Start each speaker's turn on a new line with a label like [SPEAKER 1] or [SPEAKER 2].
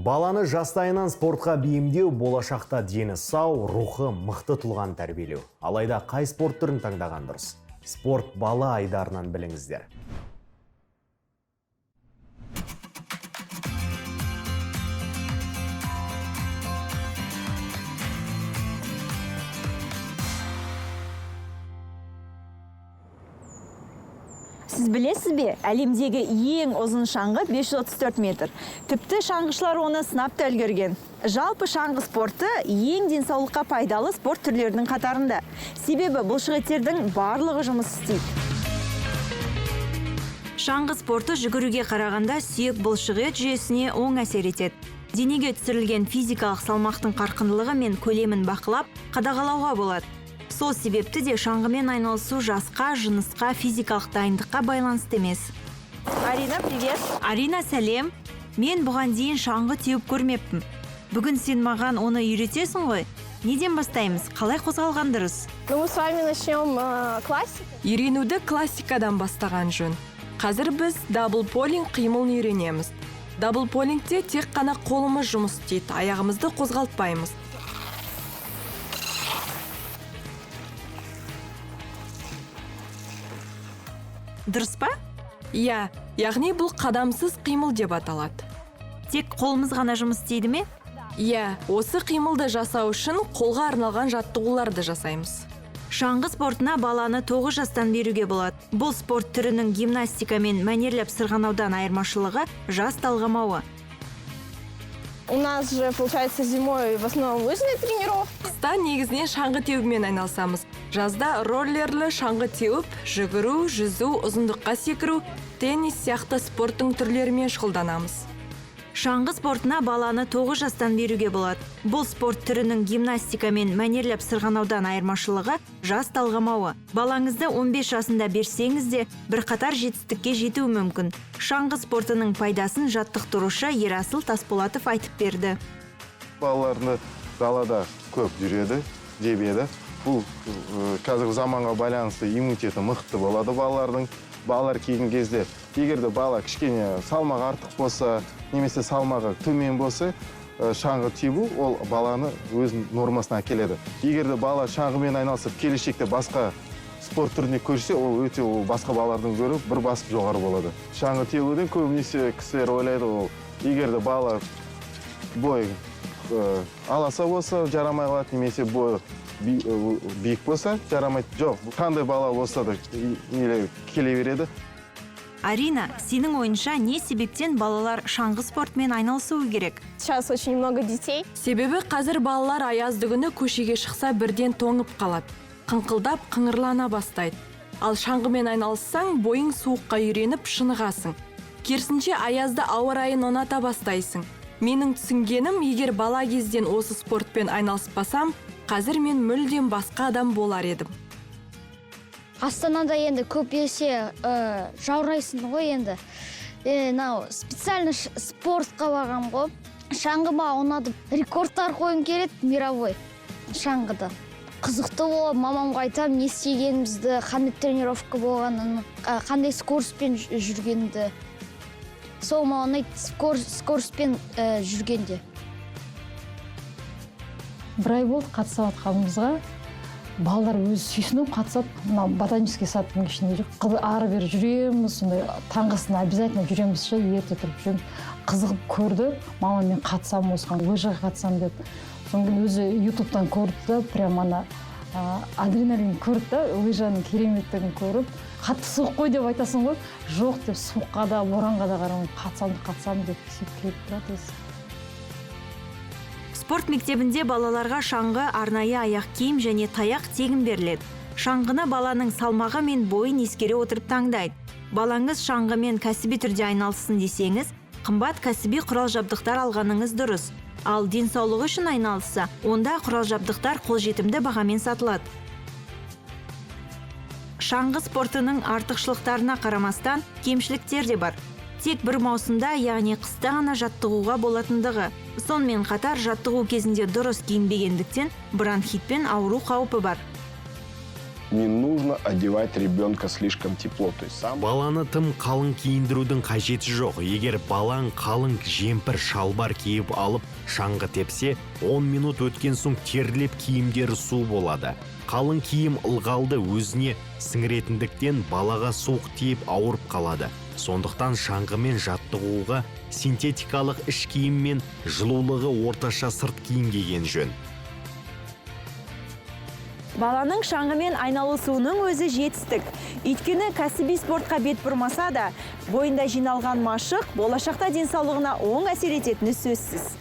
[SPEAKER 1] Баланы жастайынан спортқа бейімдеу, болашақта дені сау, рухы мықты тұлған тәрбиелеу. Алайда қай спорт түрін таңдаған дұрыс? Спорт бала айдарынан біліңіздер.
[SPEAKER 2] Сіз білесіз бе, әлемдегі ең ұзын шаңғы 534 метр. Тіпті шаңғышылар оны сынап та үлгерген. Жалпы шаңғы спорты ең денсаулыққа пайдалы спорт түрлерінің қатарында. Себебі бұлшықеттердің барлығы жұмыс істейді. Шаңғы спорты жүгіруге қарағанда сүйек бұлшықет жүйесіне оң әсер етеді. Денеге түсірілген физикалық салмақтың қарқындылығы мен көлемін бақылап, қадағалауға болады. Сол себепті де шаңғымен айналысу жасқа, жынысқа, физикалық дайындыққа байланысты емес. Арина, привет! Арина, сәлем! Мен бұған дейін шаңғы теуіп көрмеппін. Бүгін сен маған оны үйретесің ғой? Неден бастаймыз? Қалай қозғалған дұрыс?
[SPEAKER 3] Мы с вами начнем классика.
[SPEAKER 4] Үйренуді классикадан бастаған жөн. Қазір біз даблполинг қимылын үйренеміз. Даблполингте тек қана қолымыз жұмыс істейді, аяғымызды қозғалтпаймыз.
[SPEAKER 2] Дұрыс па?
[SPEAKER 4] Иә, яғни бұл қадамсыз қимыл деп аталады.
[SPEAKER 2] Тек қолымыз ғана жұмыс істейді ме?
[SPEAKER 4] Иә, осы қимылды жасау үшін қолға арналған жаттығуларды жасаймыз.
[SPEAKER 2] Шаңғы спортына баланы 9 жастан беруге болады. Бұл спорт түрінің гимнастика мен мәнерлеп сырғанаудан айырмашылығы жас талғамауы.
[SPEAKER 3] У нас же, получается, зимой в основном лыжные тренировки.
[SPEAKER 4] Қыста негізінен шаңғы теуіпмен айналысамыз. Жазда роллерлі шаңғы теуіп, жүгіру, жүзу, ұзындыққа секіру, теннис сияқты спорттың түрлерімен шұғылданамыз.
[SPEAKER 2] Шаңғы спортына баланы 9 жастан беруге болады. Бұл спорт түрінің гимнастика мен мәнерлеп сырғанаудан айырмашылығы жас талғамауы. Балаңызды 15 жасында берсеңіз де бірқатар жетістікке жетуі мүмкін. Шаңғы спортының пайдасын жаттықтырушы Ерасыл Тасболатов айтып берді.
[SPEAKER 5] Балаларды далада көп жүреді, жебеді. Бұл қазіргі заманға байланысты иммунитеті мықты болады балалардың. Балалар келген кезде, егерде бала кішкене салмағы артық болса, немесе салмағы төмен болса, шаңғы тебу ол баланы өзінің нормасына әкеледі. Егерде бала шаңғымен айналысып, келешекте басқа спорт түріне көрсе, ол өте басқа балалардың көріп бір басып жоғары болады. Шаңғы тебуден көбінесе кісілер ойлайды, ол егерде бала бой аласа болса, жарамай қалады, немесе бой биік болса, жарамайды. Жоқ, қандай бала болса да келе береді.
[SPEAKER 2] Арина, сенің ойынша не себептен балалар шаңғы спортымен айналысуы керек?
[SPEAKER 3] Сейчас очень много детей.
[SPEAKER 4] Себебі қазір балалар аязды күні көшеге шықса бірден тоңып қалады. Қыңқылдап, қыңырлана бастайды. Ал шаңғымен айналыссаң, бойың суыққа үйреніп шынығасың. Керісінше аязды ауа райын ұната бастайсың. Менің түсінгенім, егер бала кезден осы спортпен айналыспасам, қазір мен мүлдем басқа адам болар едім.
[SPEAKER 6] Астанада енді көп есе жаурайсың ғой енді. Специально спортқа бағам ғой. Шаңғыма ұнады. Рекордтар қойын кереді мировой шаңғыда. Қызықты болып, мамамға айтам, не істегенімізді, қандай тренировка болғанын, қандай скороспен жүргенді. Сол маған ұнайды скороспен жүргенде.
[SPEAKER 7] Бір ай болды қатысып атқанымызға. Балалар өзі сүйсініп қатысып, ботанический садтың ішінде жүр. Ары бері жүреміз, таңғысына обязательно жүреміз, ерте тұрып жүреміз. Қызығып көрді, мама мен қатысам осыған, лыжаға қатысам деп. Соңғы өзі ютубтан көрді, прям адреналин көрді, лыжаның кереметтігін көріп. Қатты суық қой деп айтасың ғой, жоқ деп суыққа да, боранға да қарамай қатысам деп келіп тұрады өзі.
[SPEAKER 2] Спорт мектебінде балаларға шаңғы арнайы аяқ киім және таяқ тегін беріледі. Шаңғыны баланың салмағы мен бойын ескере отырып таңдайды. Балаңыз шаңғымен кәсіби түрде айналысын десеңіз, қымбат кәсіби құрал жабдықтар алғаныңыз дұрыс. Ал денсаулығы үшін айналысса, онда құрал жабдықтар қолжетімді бағамен сатылады. Шаңғы спортының артықшылықтарына қарамастан кемшіліктер де бар. Тек бір маусымда, яғни қыста ғана жаттығуға болатындығы. Сонымен қатар жаттығу кезінде дұрыс киінбегендіктен бронхитпен ауру қаупі бар.
[SPEAKER 8] не нужно одевать ребенка слишком тепло. То есть сам
[SPEAKER 1] Баланы тым қалың киіндірудің қажеті жоқ. Егер балаң қалың жемпір шалбар киіп алып шаңғы тепсе, 10 минут өткен соң терлеп киімдері су болады. Қалың киім ылғалды өзіне сіңіретіндіктен балаға суық тиіп ауырып қалады. Сондықтан шаңғымен жаттығуға синтетикалық іш киім мен жылулығы орташа сырт киім киген жөн.
[SPEAKER 9] Баланың шаңғымен айналысуының өзі жетістік. Өйткені кәсіби спортқа бет бұрмаса да, бойында жиналған машық болашақта денсаулығына оң әсер ететіні сөзсіз.